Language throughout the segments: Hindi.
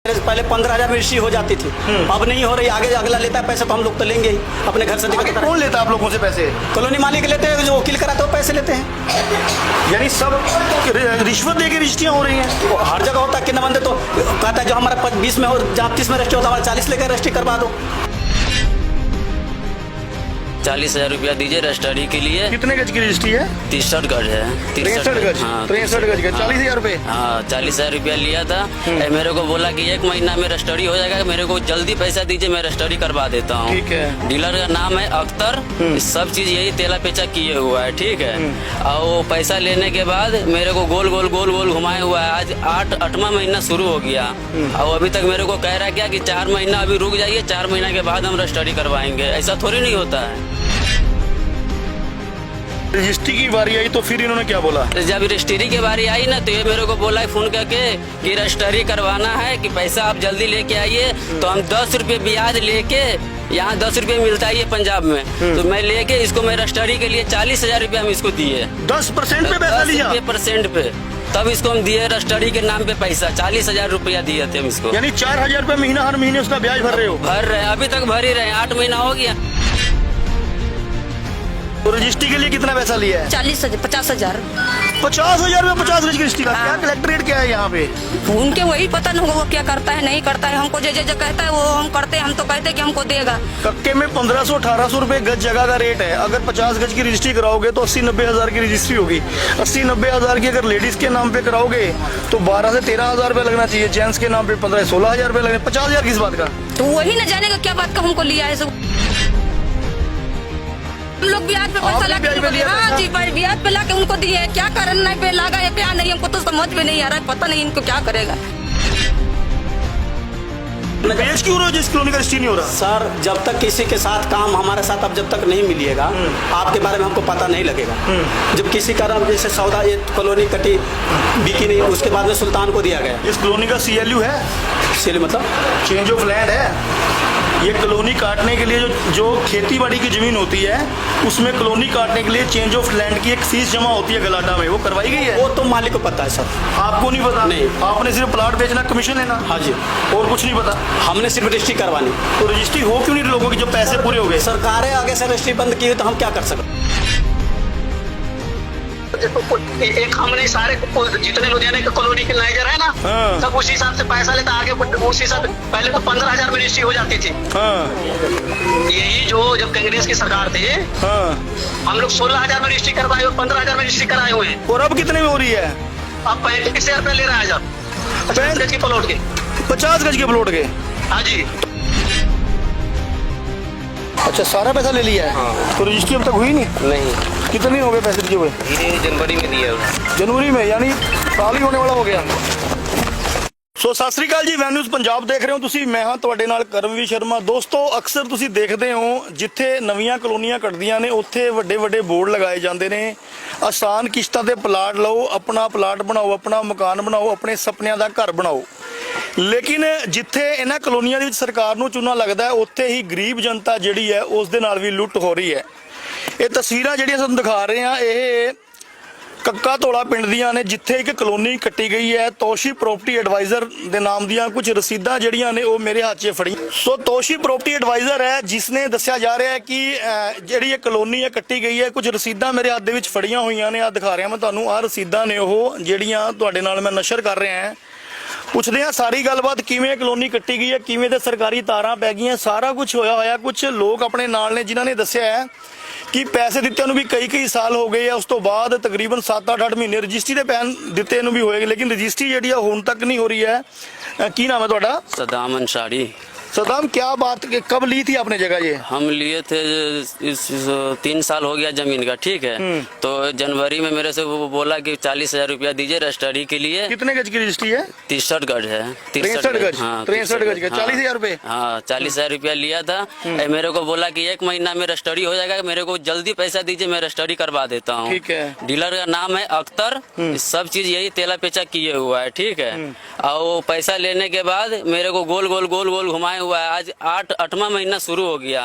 पहले 15,000 में रजिस्ट्री हो जाती थी, अब नहीं हो रही। आगे अगला लेता है पैसे तो हम लोग तो लेंगे ही अपने घर से। कौन लेता है आप लोगों से पैसे? कॉलोनी मालिक लेते हैं, जो वकील कराते हैं वो पैसे लेते हैं। यानी सब रिश्वत देके रजिस्ट्रियाँ हो रही हैं। वो हर जगह होता है कि न बंदे तो कहता है जो हमारा 20 में हो, जहाँ 30 में रजिस्ट्री होता है, हमारा 40 लेकर रजिस्ट्री करवा दो। 40,000 रुपया दीजिए रजिस्ट्री के लिए। कितने गज की रजिस्ट्री है? 63 गज है। 63 गज। हाँ, 63 गज का 40,000 रुपए। हाँ, 40,000 रुपया लिया था। मेरे को बोला कि 1 महीना में रजिस्ट्री हो जाएगा, मेरे को जल्दी पैसा दीजिए, मैं रजिस्ट्री करवा देता हूँ। ठीक है। डीलर का नाम है अख्तर, सब चीज यही तेला पेचा किए हुआ है। ठीक है। और वो पैसा लेने के बाद मेरे को गोल गोल घुमाए हुआ है। आज 8वां महीना शुरू हो गया और अभी तक मेरे को कह रहा है क्या कि 4 महीना अभी रुक जाइए, 4 महीना के बाद हम रजिस्ट्री करवाएंगे। ऐसा थोड़ी नहीं होता है। रजिस्ट्री की बारी आई तो फिर इन्होंने क्या बोला? जब रजिस्ट्री की बारी आई ना तो ये मेरे को बोला फोन करके कि रजिस्ट्री करवाना है कि पैसा आप जल्दी लेके आइए। तो हम 10 रुपये ब्याज लेके, यहाँ 10 रुपये मिलता है ये पंजाब में, तो मैं लेके इसको मैं रजिस्ट्री के लिए 40,000 रुपया हम इसको दिए। 10% पे पैसा लिया? 10% पे तब इसको हम दिए रजिस्ट्री के नाम पे पैसा 40,000 रुपया दिए थे हम इसको। यानी 4,000 रुपया महीना, हर महीने उसका ब्याज भर रहे हो? भर रहे, अभी तक भर ही रहे, 8 महीना हो गया। तो रजिस्ट्री के लिए कितना पैसा लिया है? 40,000 50,000। 50,000 रुपया 50 गज की रजिस्ट्री का? क्या कलेक्ट्रेट क्या है यहाँ पे? उनके वही पता नहीं होगा वो क्या करता है नहीं करता है। हमको जो कहता है वो हम करते हैं। हम तो कहते हैं कि हमको देगा। कक्के में 1500-1800 रुपए गज जगह का रेट है। अगर 50 गज की रजिस्ट्री कराओगे तो 80-90 हजार की रजिस्ट्री होगी। 80-90 हजार की अगर लेडीज के नाम पे कराओगे तो 12 से 13 हजार रुपया लगना चाहिए। जेंट्स के नाम पे 15-16 हजार रुपया लगना। 50,000 किस बात का? तो वही न जानेगा क्या बात का हमको लिया है सब। हम लोग ब्याज पे पैसा ला के, हाँ जी भाई, ब्याज पे ला के उनको दिए। क्या कारण नहीं पे लगा है, क्या नहीं, हमको तो समझ में नहीं आ रहा है। पता नहीं इनको क्या करेगा। बेच क्यों रहे हो जिस कॉलोनी का रजिस्ट्री नहीं हो रहा? सर, जब तक किसी के साथ काम हमारे साथ अब जब तक नहीं मिलिएगा, आपके बारे में हमको पता नहीं लगेगा। जब किसी कारण जैसे सौदा ये कॉलोनी कटी बिकी नहीं, उसके बाद में सुल्तान को दिया गया। इस कॉलोनी का CLU है? इसलिए मतलब चेंज ऑफ लैंड है। ये कॉलोनी काटने के लिए जो खेती बाड़ी की जमीन होती है उसमें कॉलोनी काटने के लिए चेंज ऑफ लैंड की एक फीस जमा होती है गलाटा में, वो करवाई गई है? वो तो मालिक को पता है सर। आपको नहीं पता? नहीं। आपने सिर्फ प्लाट बेचना, कमीशन लेना? हाँ जी। और कुछ नहीं पता? हमने सिर्फ रजिस्ट्री करवानी। तो रजिस्ट्री हो क्यों नहीं लोगों की जब पैसे पूरे हो गए? सरकारें आगे से रजिस्ट्री बंद की तो हम क्या कर सकते? एक हमने सारे जितने लुधियाने के कॉलोनी के मैनेजर है ना, सब उसी हिसाब से पैसा लेता आगे। उसी हिसाब पहले तो 15,000 में रजिस्ट्री हो जाती थी। यही जो जब कांग्रेस की सरकार थी, हम लोग 16,000 में रजिस्ट्री करवाए और 15,000 में रजिस्ट्री कराए हुए हैं। और अब कितने में हो रही है? अब 35,000 रुपया ले रहा है जब 50 गज के प्लॉट के। 50 गज के प्लॉट के? हाँ जी। अच्छा, सारा पैसा ले लिया है? हाँ। तो रजिस्ट्री अब तक हुई नहीं? कितने हो गए पैसे दिए हुए? जनवरी में दिया। जनवरी में, यानी साल ही होने वाला हो गया। ਸੋ ਸਤਿ ਸ੍ਰੀ ਅਕਾਲ ਜੀ, ਵੈਨ ਨਿਊਜ਼ ਪੰਜਾਬ ਦੇਖ ਰਹੇ ਹੋ ਤੁਸੀਂ। ਮੈਂ ਹਾਂ ਤੁਹਾਡੇ ਨਾਲ ਕਰਮਵੀਰ ਸ਼ਰਮਾ। ਦੋਸਤੋ, ਅਕਸਰ ਤੁਸੀਂ ਦੇਖਦੇ ਹੋ ਜਿੱਥੇ ਨਵੀਆਂ ਕਲੋਨੀਆਂ ਕੱਟਦੀਆਂ ਨੇ ਉੱਥੇ ਵੱਡੇ ਵੱਡੇ ਬੋਰਡ ਲਗਾਏ ਜਾਂਦੇ ਨੇ, ਆਸਾਨ ਕਿਸ਼ਤਾਂ ਤੇ ਪਲਾਟ ਲਓ, ਆਪਣਾ ਪਲਾਟ ਬਣਾਓ, ਆਪਣਾ ਮਕਾਨ ਬਣਾਓ, ਆਪਣੇ ਸੁਪਨਿਆਂ ਦਾ ਘਰ ਬਣਾਓ। ਲੇਕਿਨ ਜਿੱਥੇ ਇਹਨਾਂ ਕਲੋਨੀਆਂ ਦੇ ਵਿੱਚ ਸਰਕਾਰ ਨੂੰ ਚੂਨਾ ਲੱਗਦਾ ਹੈ ਉੱਥੇ ਹੀ ਗਰੀਬ ਜਨਤਾ ਜਿਹੜੀ ਹੈ ਉਸ ਦੇ ਨਾਲ ਵੀ ਲੁੱਟ ਹੋ ਰਹੀ ਹੈ। ਇਹ ਤਸਵੀਰਾਂ ਜਿਹੜੀਆਂ ਤੁਹਾਨੂੰ ਦਿਖਾ ਰਹੇ ਹਾਂ ਇਹ ਕੱਕਾ ਧੋਲਾ ਪਿੰਡ ਦੀਆਂ ਨੇ, ਜਿੱਥੇ ਇੱਕ ਕਲੋਨੀ ਕੱਟੀ ਗਈ ਹੈ। ਤੋਸ਼ੀ ਪ੍ਰੋਪਰਟੀ ਐਡਵਾਈਜ਼ਰ ਦੇ ਨਾਮ ਦੀਆਂ ਕੁਝ ਰਸੀਦਾਂ ਜਿਹੜੀਆਂ ਨੇ ਉਹ ਮੇਰੇ ਹੱਥ 'ਚ ਫੜੀਆਂ। ਸੋ ਤੋਸ਼ੀ ਪ੍ਰੋਪਰਟੀ ਐਡਵਾਈਜ਼ਰ ਹੈ ਜਿਸ ਨੇ ਦੱਸਿਆ ਜਾ ਰਿਹਾ ਹੈ ਕਿ ਜਿਹੜੀ ਇਹ ਕਲੋਨੀ ਹੈ ਕੱਟੀ ਗਈ ਹੈ। ਕੁਝ ਰਸੀਦਾਂ ਮੇਰੇ ਹੱਥ ਦੇ ਵਿੱਚ ਫੜੀਆਂ ਹੋਈਆਂ ਨੇ, ਆ ਦਿਖਾ ਰਿਹਾ ਮੈਂ ਤੁਹਾਨੂੰ। ਆਹ ਰਸੀਦਾਂ ਨੇ ਉਹ ਜਿਹੜੀਆਂ ਤੁਹਾਡੇ ਨਾਲ ਮੈਂ ਨਸ਼ਰ ਕਰ ਰਿਹਾ ਹਾਂ। ਪੁੱਛਦੇ ਹਾਂ ਸਾਰੀ ਗੱਲਬਾਤ, ਕਿਵੇਂ ਕਲੋਨੀ ਕੱਟੀ ਗਈ ਹੈ, ਕਿਵੇਂ ਤੇ ਸਰਕਾਰੀ ਤਾਰਾਂ ਪੈ ਗਈਆਂ, ਸਾਰਾ ਕੁਝ ਹੋਇਆ। ਕੁਝ ਲੋਕ ਆਪਣੇ ਨਾਲ ਨੇ ਜਿਨ੍ਹਾਂ ਨੇ ਦੱਸਿਆ ਹੈ ਕਿ ਪੈਸੇ ਦਿੱਤਿਆਂ ਨੂੰ ਵੀ ਕਈ ਸਾਲ ਹੋ ਗਏ ਆ। ਉਸ ਤੋਂ ਬਾਅਦ ਤਕਰੀਬਨ 7-8 ਮਹੀਨੇ ਰਜਿਸਟਰੀ ਦੇ ਪੈਨ ਦਿੱਤੇ ਨੂੰ ਵੀ ਹੋਏਗੇ, ਲੇਕਿਨ ਰਜਿਸਟਰੀ ਜਿਹੜੀ ਆ ਹੁਣ ਤੱਕ ਨਹੀਂ ਹੋ ਰਹੀ ਹੈ। ਕੀ ਨਾਮ है ਤੁਹਾਡਾ? सदाम अंसारी। सदाम, क्या बात, कब ली थी आपने जगह ये? हम लिए थे 3 साल हो गया जमीन का। ठीक है। तो जनवरी में मेरे से वो बोला कि 40,000 रुपया दीजिए रजिस्ट्री के लिए। कितने गज की रजिस्ट्री है? 63 गज है। 63 गज? हाँ, 63 गज का 40,000 रुपए? हाँ, 40,000 रुपया लिया था। मेरे को बोला कि 1 महीना में रजिस्ट्री हो जाएगा, मेरे को जल्दी पैसा दीजिए, मैं रजिस्ट्री करवा देता हूँ। ठीक है। डीलर का नाम है अख्तर, सब चीज यही तेला पेचा किए हुआ है। ठीक है। और वो पैसा लेने के बाद मेरे को गोल घुमाए हुआ है, आज 8वां महीना शुरू हो गया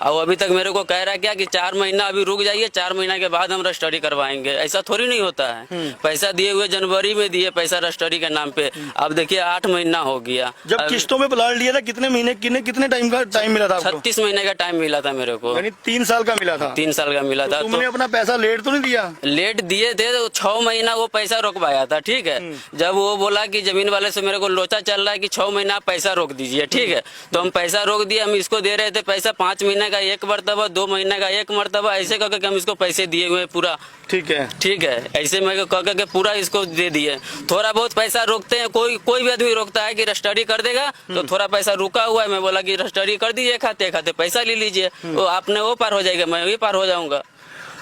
और अभी तक मेरे को कह रहा है क्या कि 4 महीना अभी रुक जाइए, 4 महीना के बाद हम रजिस्ट्री करवाएंगे। ऐसा थोड़ी नहीं होता है। पैसा दिए हुए जनवरी में दिए पैसा रजिस्ट्री के नाम पे, अब देखिए 8 महीना हो गया। जब किस्तों में प्लाट लिया था कितने महीने कितने टाइम का टाइम मिला था आपको? 36 महीने का टाइम मिला था मेरे को, यानी 3 साल का मिला था। 3 साल का मिला था। तुमने अपना पैसा लेट तो नहीं दिया? लेट दिए थे तो 6 महीना वो पैसा रोकवाया था, ठीक है। जब वो बोला कि जमीन वाले से मेरे को लोचा चल रहा है कि 6 महीना पैसा रोक दीजिए, ठीक है, तो हम पैसा रोक दिए। हम इसको दे रहे थे पैसा 5 महीने का 1 मरतबा, 2 महीने का 1 मरतबा, ऐसे करके हम इसको पैसे दिए हुए पूरा। ठीक है, ठीक है, ऐसे मैं कह के पूरा इसको दे दिए। थोड़ा बहुत पैसा रोकते हैं, कोई भी आदमी रोकता है कि रजिस्ट्री कर देगा, तो थोड़ा पैसा रुका हुआ है। मैं बोला कि रजिस्ट्री कर दीजिए, खाते खाते पैसा ले लीजिए, वो आपने वो पार हो जाएगा, मैं भी पार हो जाऊंगा।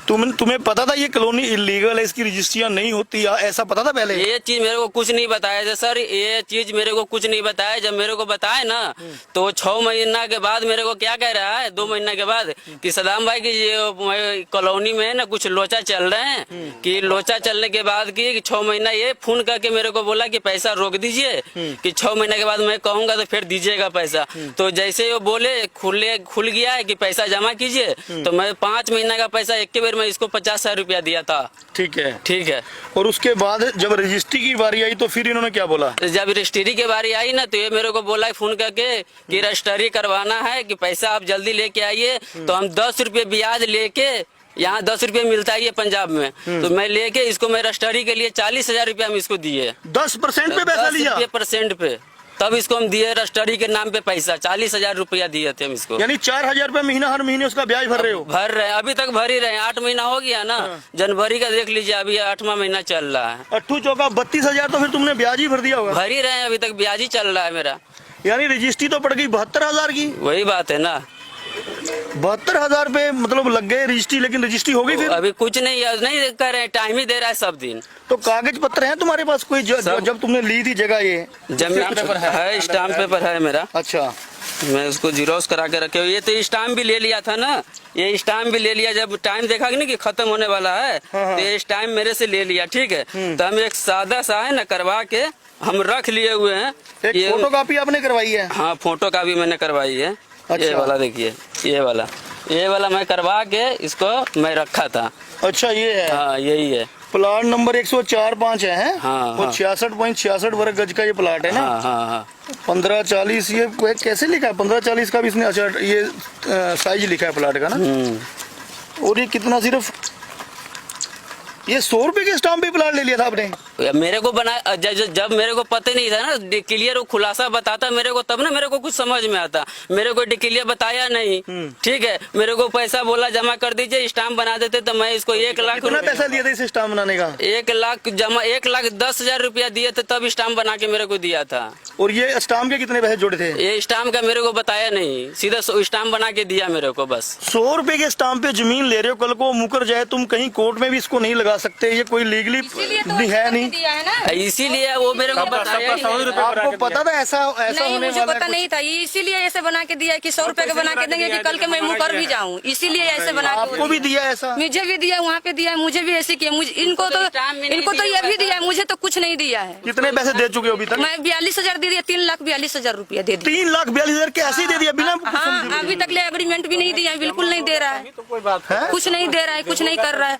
तुम्हें पता था ये कॉलोनी इलीगल है, इसकी रजिस्ट्रियां नहीं होती, ऐसा पता था पहले? ये चीज मेरे को कुछ नहीं बताया था सर, ये चीज मेरे को कुछ नहीं बताया। जब मेरे को बताए ना तो 6 महीना के बाद मेरे को क्या कह रहा है, 2 महीना के बाद, कि सदाम भाई की ये कॉलोनी में ना कुछ लोचा चल रहे हैं, कि लोचा चलने के बाद की 6 महीना ये फोन करके मेरे को बोला कि पैसा रोक दीजिए, कि 6 महीने के बाद मैं कहूंगा तो फिर दीजिएगा पैसा। तो जैसे वो बोले खुल गया है कि पैसा जमा कीजिए, तो मैं 5 महीना का पैसा एक के बार मैं इसको 50,000 रुपया दिया था। ठीक है, ठीक है। और उसके बाद जब रजिस्ट्री की बारी आई तो फिर इन्होंने क्या बोला? जब रजिस्ट्री की बारी आई ना तो ये मेरे को बोला फोन करके कि रजिस्ट्री करवाना है, कि पैसा आप जल्दी लेके आइए। तो हम 10 रुपये ब्याज लेके, यहाँ 10 रुपये मिलता है ये पंजाब में, तो मैं लेके इसको मैं रजिस्ट्री के लिए 40,000 रुपया हम इसको दिए। 10% पे पैसा लिया? 10% पे, तब इसको हम दिए रजिस्ट्री के नाम पे पैसा 40,000 रुपया दिए थे हम इसको। यानी 4,000 रुपया महीना, हर महीने उसका ब्याज भर रहे हो? भर रहे हैं, अभी तक भर ही रहे हैं। 8 महीना हो गया ना, जनवरी का देख लीजिए, अभी 8वां महीना चल रहा है। 8 चौका 32,000, तो फिर तुमने ब्याज ही भर दिया होगा? भर ही रहे हैं, अभी तक ब्याज ही चल रहा है मेरा। यानी रजिस्ट्री तो पड़ गई 72,000 की। वही बात है ना, 72,000 रुपए मतलब लग गए रजिस्ट्री, लेकिन रजिस्ट्री होगी फिर? अभी कुछ नहीं कर रहे हैं, टाइम ही दे रहा है सब दिन। तो कागज पत्र है तुम्हारे पास कोई जब तुमने ली थी जगह? ये जमीन पेपर है, स्टाम्प पेपर है मेरा। अच्छा, मैं उसको जीरोस करा के रखे हुए। ये तो स्टाम्प भी ले लिया था ना, ये स्टाम्प भी ले लिया। जब टाइम देखा कि नहीं कि खत्म होने वाला है, तो ये स्टाम्प मेरे से ले लिया, ठीक है। तो हम एक सादा सा है ना करवा के हम रख लिए हुए हैं। एक फोटो कॉपी आपने करवाई है? हाँ, फोटो कॉपी मैंने करवाई है। अच्छा। ये वाला देखिए, ये वाला मैं करवा के इसको मैं रखा था। अच्छा, ये है? हाँ, यही है। प्लाट नंबर 104-5 है। हाँ, वो हाँ। 66.66 वर्ग गज का ये प्लाट है ना? हाँ, हाँ, हाँ। 1540, ये कैसे लिखा है? 1540 का भी इसने, अच्छा ये साइज लिखा है प्लाट का ना। और ये कितना, सिर्फ ये 100 रुपए के स्टाम्प पे प्लाट ले लिया था आपने? मेरे को बना जब मेरे को पता नहीं था ना, क्लियर वो खुलासा बताता मेरे को, तब ना मेरे को कुछ समझ में आता। मेरे को क्लियर बताया नहीं, ठीक है। मेरे को पैसा बोला जमा कर दीजिए, स्टाम्प बना देते, तो मैं इसको 1 लाख। कितना पैसा दिया था इसे स्टाम्प बनाने का? 1 लाख जमा, 1,10,000 रुपया दिए थे, तब स्टाम्प बना के मेरे को दिया था। और ये स्टाम्प के कितने पैसे जोड़े थे? ये स्टाम्प का मेरे को बताया नहीं, सीधा स्टाम्प बना के दिया मेरे को बस। 100 रुपए के स्टाम्प पे जमीन ले रहे हो, कल को मुकर जाए तुम, कहीं कोर्ट में भी इसको नहीं लगा सकते, ये कोई लीगली है नहीं। इसीलिए वो मेरे को बताया ही नहीं। आपको पता था ऐसा नहीं, होने मुझे वाला पता नहीं था, इसीलिए ऐसे बना के दिया कि 100 रुपए का बना के देंगे कि कल के मैं मुकर भी जाऊँ, इसीलिए ऐसे बना के। आपको भी दिया ऐसा? मुझे भी दिया, वहाँ पे दिया, मुझे भी ऐसे किया। मुझे इनको तो ये भी दिया है, मुझे तो कुछ नहीं दिया है। कितने पैसे दे चुके हो अभी तक? मैं 42,000 दे दिया, 3,42,000 रुपया दे दिया। 3,42,000 कैसे दे दिया बिना? हाँ, अभी तक ले एग्रीमेंट भी नहीं दिया, बिल्कुल नहीं दे रहा है। तो कोई बात है? कुछ नहीं दे रहा है, कुछ नहीं कर रहा है।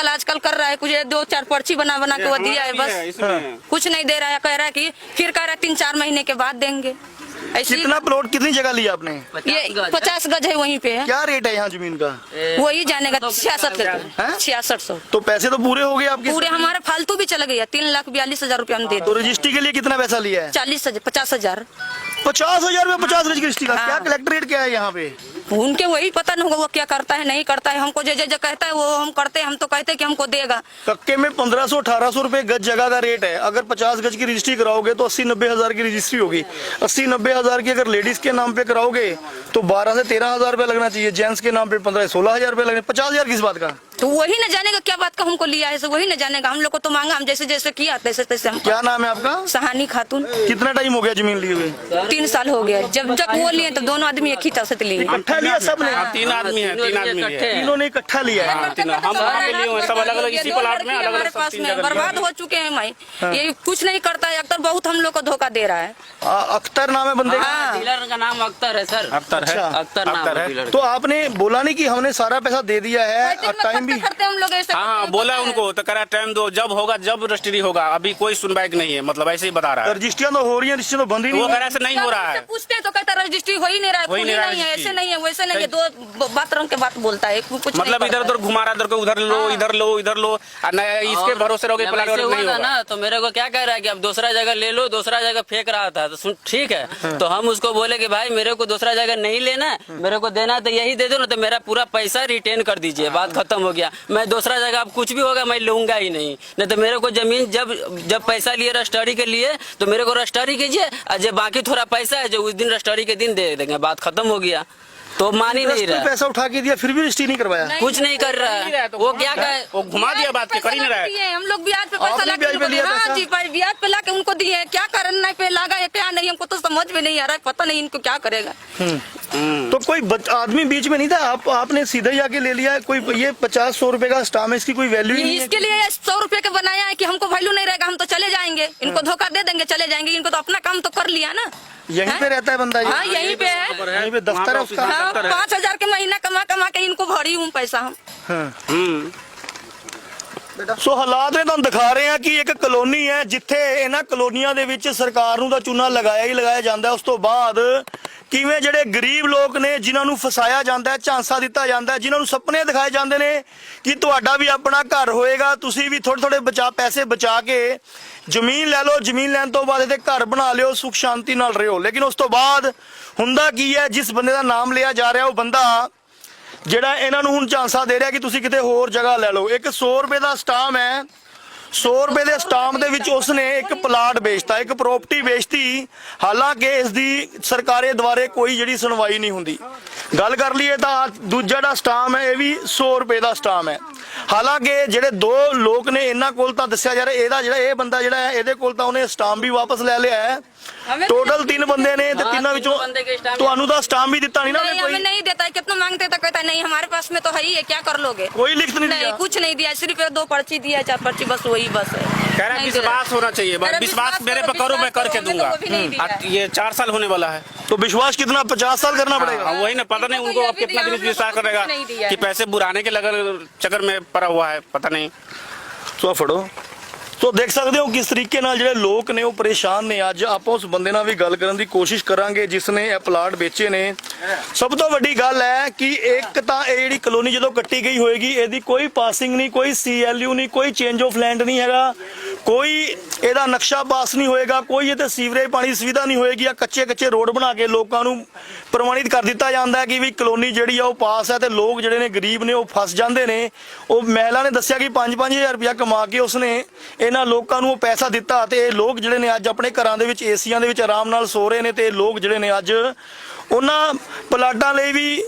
आजकल कर रहा है, कुछ 2-4 पर्ची बना के वो दिया है बस। कुछ नहीं दे रहा है, कह रहा है कि फिर कह रहा है 3-4 महीने के बाद देंगे। ऐसी कितना प्लॉट, कितनी जगह लिया आपने? ये 50 गज है, वहीं पे है। क्या रेट है यहाँ जमीन का? वही जानेगा 6600। तो पैसे तो पूरे हो गए आपके? पूरे हमारा फालतू भी चला गया। 3,42,000 रुपया हम दे तो दो। रजिस्ट्री के लिए कितना पैसा लिया है? 50,000 50,000 में 50 रजिस्ट्री का? हाँ। क्या कलेक्टर रेट क्या है यहाँ पे? उनके वही पता नहीं होगा वो क्या करता है नहीं करता है। हमको जो कहता है वो हम करते हैं। हम तो कहते हैं कि हमको देगा। कक्के में 1500-1800 रुपए गज जगह का रेट है। अगर 50 गज की रजिस्ट्री कराओगे तो 80-90 हजार की रजिस्ट्री होगी। 80-90 हजार की अगर लेडीज के नाम पे कराओगे तो 12 से 13 हजार रुपए लगना चाहिए। जेंट्स के नाम पे 15-16 हजार रुपए लगने। 50 हजार किस बात का? तो वही न जानेगा क्या बात का हमको लिया है, सो वही न जानेगा। हम लोग को तो मांगा, हम जैसे जैसे किया तैसे तैसे हम। क्या नाम है आपका? सहानी खातून। कितना टाइम हो गया जमीन लिए हुए? 3 साल हो गया। जब जब वो लिए तो दोनों आदमी एक ही तरह से लिए। इकट्ठा लिया सबने? 3 आदमी है, 3 आदमी है। तीनों ने इकट्ठा लिया है? हम वहाँ पे लिए हुए हैं, सब अलग अलग इसी प्लाट में, अलग अलग पास में बर्बाद हो चुके हैं भाई। ये कुछ नहीं करता है। अख्तर बहुत हम लोग को धोखा दे रहा है। अख्तर नाम है बंदे का? हाँ। डीलर का नाम अख्तर है सर। अख्तर है। अच्छा। अख्तर नाम है डीलर तो आपने बोला नहीं कि हमने सारा पैसा दे दिया है और टाइम भी? करते हम लोग ऐसे। हाँ बोला उनको तो करा टाइम दो, जब होगा जब रजिस्ट्री होगा। अभी कोई सुनवाई नहीं है, मतलब ऐसे ही बता रहा है। रजिस्ट्रियां तो हो रही है, रजिस्ट्री तो बंद ही वो नहीं कह से नहीं हो रहा है। पूछते हैं तो कहता है रजिस्ट्री हो ही नहीं रहा है, हो ही खुली नहीं रहा नहीं है, रजिस्ट्री। ऐसे नहीं है वैसे नहीं है। दो बात रंग के बात बोलता है, कुछ नहीं मतलब इधर करता उधर घुमा रहा, इधर को उधर लो, इधर लो, इधर लो, और नया इसके भरोसे रहोगे जब प्लाट ऐसे नहीं हुआ था होगा। ना, तो मेरे को क्या कह रहा है कि अब दूसरा जगह ले लो, दूसरा जगह फेंक रहा था। तो सुन ठीक है, तो हम उसको बोले कि भाई मेरे को दूसरा जगह नहीं लेना है, मेरे को देना तो यही दे दो ना, तो मेरा पूरा पैसा रिटेन कर दीजिए। बात खत्म हो गया। मैं दूसरा जगह अब कुछ भी होगा मैं लूंगा ही नहीं तो मेरे को जमीन जब पैसा लिए रजिस्ट्री के लिए तो मेरे को रजिस्ट्री कीजिए, और जो बाकी थोड़ा पैसा है जो उस दिन रजिस्ट्री के दिन दे देंगे। बात खत्म हो गया। तो मान ही नहीं रहा, पैसा उठा के दिया फिर भी रजिस्ट्री नहीं करवाया। कुछ नहीं कर रहा है। वो क्या कहे, वो घुमा दिया बात के, कर ही नहीं रहा है। हम लोग ब्याज पे पैसा आपने ला ब्याज पे लिया हाँ पैसा? जी ब्याज पे ला के उनको दिए। क्या करना पे लगा है क्या नहीं, हमको तो समझ में नहीं आ रहा है। पता नहीं इनको क्या करेगा। तो कोई आदमी बीच में नहीं था? आपने सीधे जाके ले लिया? कोई ये 50-100 रुपए का स्टाम्प है, इसकी कोई वैल्यू ही नहीं है? इसके लिए 100 रुपए का बनाया है कि हमको वैल्यू नहीं रहेगा, हम तो चले जाएंगे। इनको धोखा दे देंगे, चले जाएंगे। इनको तो अपना काम तो कर लिया ना। यहीं पे रहता है बंदा ये? हाँ यहीं पे है। यहीं पे दफ्तर है उसका? हाँ 5,000 के महीना कमा कमा के इनको भरी हूँ पैसा हम। ਸੋ ਹਾਲਾਤ ਨੇ ਤੁਹਾਨੂੰ ਦਿਖਾ ਰਹੇ ਆ ਕਿ ਇੱਕ ਕਲੋਨੀ ਹੈ ਜਿੱਥੇ ਇਹਨਾਂ ਕਲੋਨੀਆਂ ਦੇ ਵਿੱਚ ਸਰਕਾਰ ਨੂੰ ਤਾਂ ਚੂਨਾ ਲਗਾਇਆ ਹੀ ਲਗਾਇਆ ਜਾਂਦਾ। ਉਸ ਤੋਂ ਬਾਅਦ ਕਿਵੇਂ ਜਿਹੜੇ ਗਰੀਬ ਲੋਕ ਨੇ ਜਿਨ੍ਹਾਂ ਨੂੰ ਫਸਾਇਆ ਜਾਂਦਾ ਹੈ, ਝਾਂਸਾ ਦਿੱਤਾ ਜਾਂਦਾ ਹੈ, ਜਿਨ੍ਹਾਂ ਨੂੰ ਸੁਪਨੇ ਦਿਖਾਏ ਜਾਂਦੇ ਨੇ ਕਿ ਤੁਹਾਡਾ ਵੀ ਆਪਣਾ ਘਰ ਹੋਏਗਾ, ਤੁਸੀਂ ਵੀ ਥੋੜੇ ਥੋੜੇ ਪੈਸੇ ਬਚਾ ਕੇ ਜ਼ਮੀਨ ਲੈ ਲਓ, ਜ਼ਮੀਨ ਲੈਣ ਤੋਂ ਬਾਅਦ ਇਹਦੇ ਘਰ ਬਣਾ ਲਿਓ, ਸੁਖ ਸ਼ਾਂਤੀ ਨਾਲ ਰਹੋ। ਲੇਕਿਨ ਉਸ ਤੋਂ ਬਾਅਦ ਹੁੰਦਾ ਕੀ ਹੈ, ਜਿਸ ਬੰਦੇ ਦਾ ਨਾਮ ਲਿਆ ਜਾ ਰਿਹਾ ਉਹ ਬੰਦਾ ਜਿਹੜਾ ਇਹਨਾਂ ਨੂੰ ਹੁਣ ਝਾਂਸਾ ਦੇ ਰਿਹਾ ਕਿ ਤੁਸੀਂ ਕਿਤੇ ਹੋਰ ਜਗ੍ਹਾ ਲੈ ਲਓ। ਇੱਕ 100 ਰੁਪਏ ਦਾ ਸਟਾਮ ਹੈ, 100 ਰੁਪਏ ਦੇ ਸਟਾਮ ਦੇ ਵਿੱਚ ਉਸਨੇ ਇੱਕ ਪਲਾਟ ਵੇਚਤਾ, ਇੱਕ ਪ੍ਰਾਪਰਟੀ ਵੇਚਤੀ। ਹਾਲਾਂਕਿ ਇਸ ਦੀ ਸਰਕਾਰੇ ਦੁਆਰੇ ਕੋਈ ਜਿਹੜੀ ਸੁਣਵਾਈ ਨਹੀਂ ਹੁੰਦੀ। ਗੱਲ ਕਰ ਲਈਏ ਤਾਂ ਦੂਜਾ ਜਿਹੜਾ ਸਟਾਮ ਹੈ ਇਹ ਵੀ 100 ਰੁਪਏ ਦਾ ਸਟਾਮ ਹੈ। ਹਾਲਾਂਕਿ ਜਿਹੜੇ 2 ਲੋਕ ਨੇ ਇਹਨਾਂ ਕੋਲ ਤਾਂ ਦੱਸਿਆ ਜਾ ਰਿਹਾ ਇਹਦਾ ਜਿਹੜਾ ਇਹ ਬੰਦਾ ਜਿਹੜਾ ਹੈ ਇਹਦੇ ਕੋਲ ਤਾਂ ਉਹਨੇ ਸਟਾਮ ਵੀ ਵਾਪਸ ਲੈ ਲਿਆ ਹੈ। टोटल 3 बंदे ने तो तीनों विचों ਤੁਹਾਨੂੰ ਤਾਂ ਸਟਾਮ ਵੀ ਦਿੱਤਾ ਨਹੀਂ ਨਾ नहीं, हमें नहीं देता है। कितना मांगते तो कहता है नहीं हमारे पास में तो है ही है, क्या कर लोगे। कोई लिखत नहीं नहीं दिया? कुछ नहीं दिया, सिर्फ 2 पर्ची दिया, 4 पर्ची बस वही बस है। कह रहा है नहीं दे रहा। विश्वास होना चाहिए, अरे विश्वास मेरे पे करो, मैं करके हमें तो दूंगा। वो भी नहीं दिया। ये 4 साल होने वाला है। तो विश्वास कितना 50 साल करना पड़ेगा? हाँ, वही ना, पता नहीं उनको अब कितना दिन विश्वास करेगा नहीं दिया कि पैसे बुराने के लगन चक्कर में पड़ा हुआ है, पता नहीं। ਸੋ ਫੜੋ। ਸੋ ਦੇਖ ਸਕਦੇ ਹੋ ਕਿਸ ਤਰੀਕੇ ਨਾਲ ਜਿਹੜੇ ਲੋਕ ਨੇ ਉਹ ਪਰੇਸ਼ਾਨ ਨੇ। ਅੱਜ ਆਪਾਂ ਉਸ ਬੰਦੇ ਨਾਲ ਵੀ ਗੱਲ ਕਰਨ ਦੀ ਕੋਸ਼ਿਸ਼ ਕਰਾਂਗੇ ਜਿਸ ਨੇ ਇਹ ਪਲਾਟ ਵੇਚੇ ਨੇ। ਸਭ ਤੋਂ ਵੱਡੀ ਗੱਲ ਹੈ ਕਿ ਇੱਕ ਤਾਂ ਇਹ ਜਿਹੜੀ ਕਲੋਨੀ ਜਦੋਂ ਕੱਟੀ ਗਈ ਹੋਏਗੀ ਇਹਦੀ ਕੋਈ ਪਾਸਿੰਗ ਨਹੀਂ, ਕੋਈ CLU ਨਹੀਂ, ਕੋਈ ਚੇਂਜ ਆਫ ਲੈਂਡ ਨਹੀਂ ਹੈਗਾ, ਕੋਈ ਇਹਦਾ ਨਕਸ਼ਾ ਪਾਸ ਨਹੀਂ ਹੋਏਗਾ, ਕੋਈ ਇਹ ਤੇ ਸੀਵਰੇਜ ਪਾਣੀ ਸੁਵਿਧਾ ਨਹੀਂ ਹੋਏਗੀ। ਆ ਕੱਚੇ ਰੋਡ ਬਣਾ ਕੇ ਲੋਕਾਂ ਨੂੰ ਪ੍ਰਮਾਣਿਤ ਕਰ ਦਿੱਤਾ ਜਾਂਦਾ ਹੈ ਕਿ ਵੀ ਕਲੋਨੀ ਜਿਹੜੀ ਆ ਉਹ ਪਾਸ ਹੈ ਤੇ ਲੋਕ ਜਿਹੜੇ ਨੇ ਗਰੀਬ ਨੇ ਉਹ ਫਸ ਜਾਂਦੇ ਨੇ। ਉਹ ਮਹਿਲਾ ਨੇ ਦੱਸਿਆ ਕਿ 5-5 ਹਜ਼ਾਰ ਰੁਪਇਆ ਕਮਾ ਕੇ ਉਸਨੇ ਇਹਨਾਂ ਲੋਕਾਂ ਨੂੰ ਉਹ ਪੈਸਾ ਦਿੱਤਾ ਤੇ ਇਹ ਲੋਕ ਜਿਹੜੇ ਨੇ ਅੱਜ ਆਪਣੇ ਘਰਾਂ ਦੇ ਵਿੱਚ ਏਸੀਆਂ ਦੇ ਵਿੱਚ ਆਰਾਮ ਨਾਲ ਸੋ ਰਹੇ ਨੇ। ਤੇ ਇਹ ਲੋਕ ਜਿਹੜੇ ਨੇ ਅੱਜ ਉਹਨਾਂ ਪਲਾਟਾਂ ਲਈ ਵੀ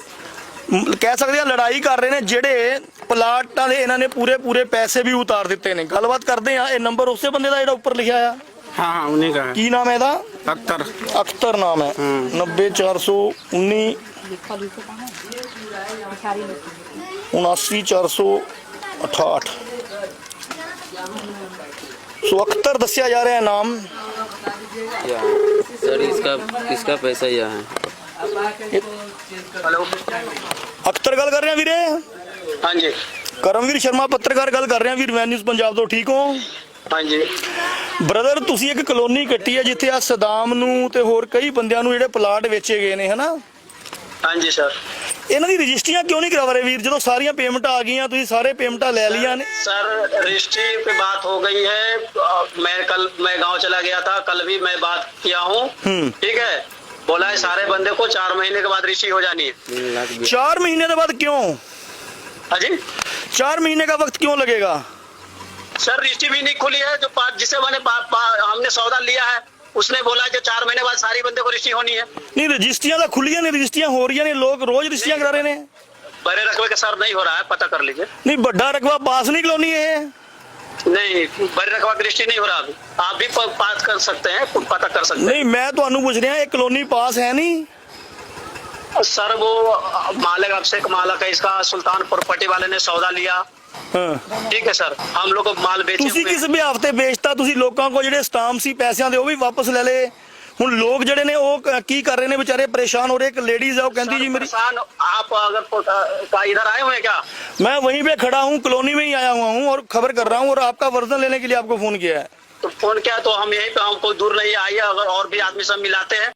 ਕਹਿ ਸਕਦੇ ਆ ਲੜਾਈ ਕਰ ਰਹੇ ਨੇ ਜਿਹੜੇ ਪਲਾਟਾਂ ਦੇ ਇਹਨਾਂ ਨੇ ਪੂਰੇ ਪੈਸੇ ਵੀ ਉਤਾਰ ਦਿੱਤੇ ਨੇ। ਗੱਲਬਾਤ ਕਰਦੇ ਆ। ਇਹ ਨੰਬਰ ਉਸੇ ਬੰਦੇ ਦਾ ਜਿਹੜਾ ਉੱਪਰ ਲਿਖਿਆ ਆ? हाँ हाँ उन्हीं का है। ਕੀ ਨਾਮ ਹੈ ਇਹਦਾ? अख्तर। ਅਖਤਰ ਨਾਮ ਹੈ। 90419 79468। ਸੋ ਅਖਤਰ ਦੱਸਿਆ ਜਾ ਰਿਹਾ ਹੈ ਨਾਮ। सर इसका पैसा यह है। हेलो ਅਖਤਰ ਗੱਲ ਕਰ ਰਿਹਾ ਵੀਰੇ? हाँ जी ਕਰਮਵੀਰ ਸ਼ਰਮਾ ਪੱਤਰਕਾਰ ਗੱਲ ਕਰ ਰਿਹਾ ਵੀਰ, ਮੈਂ ਨਿਊਜ਼ ਪੰਜਾਬ ਤੋਂ। ਠੀਕ ਹੋ? हाँ जी ਬ੍ਰਦਰ ਤੁਸੀਂ ਇੱਕ ਕਲੋਨੀ ਕੱਟੀ ਹੈ ਜਿੱਥੇ ਆ ਸਦਾਮ ਨੂੰ ਤੇ ਹੋਰ ਕਈ ਬੰਦਿਆਂ ਨੂੰ ਜਿਹੜੇ ਪਲਾਟ ਵੇਚੇ ਗਏ ਨੇ, ਹਨਾ? हाँ जी सर। ਇਹਨਾਂ ਦੀ ਰਜਿਸਟਰੀਆਂ ਕਿਉਂ ਨਹੀਂ ਕਰਵਾ ਰਹੇ ਵੀਰ? ਜਦੋਂ ਸਾਰੀਆਂ ਪੇਮੈਂਟਾਂ ਆ ਗਈਆਂ, ਤੁਸੀਂ ਸਾਰੇ ਪੇਮੈਂਟਾਂ ਲੈ ਲਈਆਂ ਨੇ। सर रजिस्ट्री पे बात हो गई है। मैं गांव चला गया था, कल भी मैं बात किया हूँ। ठीक है, बोला है सारे बंदे को 4 महीने के बाद रजिस्ट्री हो जानी है। 4 महीने के बाद क्यों? हाँ जी 4 महीने का वक्त क्यों लगेगा? सर रजिस्ट्री भी नहीं खुली है। जो जिसे हमने सौदा लिया है उसने बोला कि 4 महीने बाद सारी बंदे को रजिस्ट्री होनी है। नहीं रजिस्ट्रियां तो खुलियां नहीं, रजिस्ट्रियां हो रही ने, लोग रोज रजिस्ट्रियां करा रहे हैं। बड़े रकबे का सर नहीं हो रहा है, पता कर लीजिए। नहीं बड़ा रकबा पास नहीं कॉलोनी है। नहीं, बड़े रकबा की रजिस्ट्री नहीं हो रहा अभी। आप भी पास कर सकते हैं, पता कर सकते नहीं मैं ਤੁਹਾਨੂੰ ਪੁੱਛ ਰਿਹਾ ਇਹ ਕਲੋਨੀ ਪਾਸ है नहीं। हैं सर। वो मालिक अभिषेक मालिक है इसका, सुल्तानपुर पट्टी वाले ने सौदा लिया। हाँ ठीक है सर, हम लोग को माल बेचे ਤੁਸੀਂ हुए ਕਿਸ ਬਿਹਾਫ ਤੇ ਵੇਚਤਾ? ਤੁਸੀਂ ਲੋਕਾਂ ਕੋਲ ਜਿਹੜੇ ਸਟਾਂਪ ਸੀ ਪੈਸਿਆਂ ਦੇ ਉਹ ਵੀ ਵਾਪਸ ਲੈ ਲਏ। ਹੁਣ ਲੋਕ ਜਿਹੜੇ ਨੇ ਉਹ ਕੀ ਕਰ ਰਹੇ ਨੇ ਵਿਚਾਰੇ ਪਰੇਸ਼ਾਨ ਹੋ ਰਹੇ। ਇੱਕ ਲੇਡੀਜ਼ ਹੈ ਉਹ ਕਹਿੰਦੀ जी मेरी परेशान। आप अगर इधर आए हुए हैं क्या? मैं वहीं पे खड़ा हूँ कॉलोनी में ही आया हुआ हूँ और खबर कर रहा हूँ और आपका वर्जन लेने के लिए आपको फोन किया है। तो फोन किया तो हम यहीं पे, हम कोई दूर नहीं आइए, अगर और भी आदमी सब मिलाते हैं।